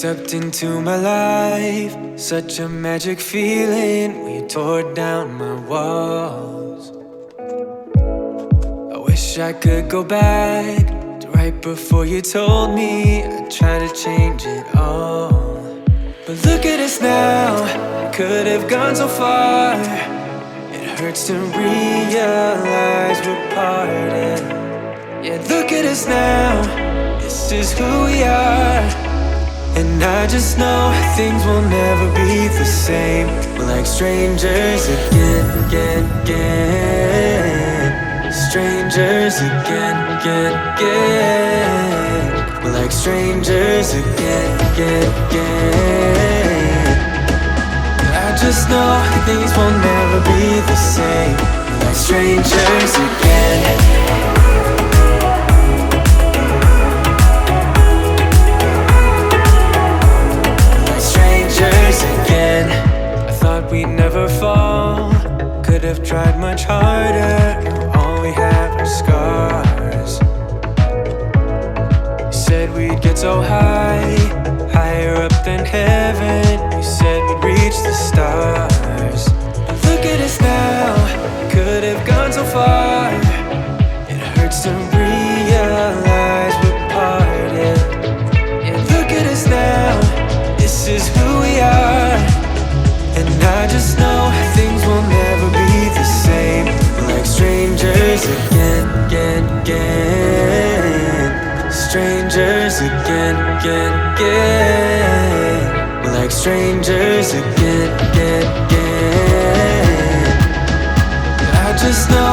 stepped into my life, such a magic feeling when you tore down my walls. I wish I could go back to right before you told me I'd try to change it all. But look at us now, we could have gone so far. It hurts to realize we're parted. Yeah, look at us now, this is who we are. And I just know things will never be the same. We're like strangers again. Strangers again. We're like strangers again. I just know things will never be the same. We're like strangers again. I thought we'd never fall. Could have tried much harder. Now all we have are scars. You said we'd get so high, higher up than heaven. You said we'd reach the stars. But look at us now, could have gone so far. It hurts to realize we're parted. Yeah, look at us now, this is who we are. And I just know things will never be the same. We're like strangers again. Strangers again. We're like strangers again. I just know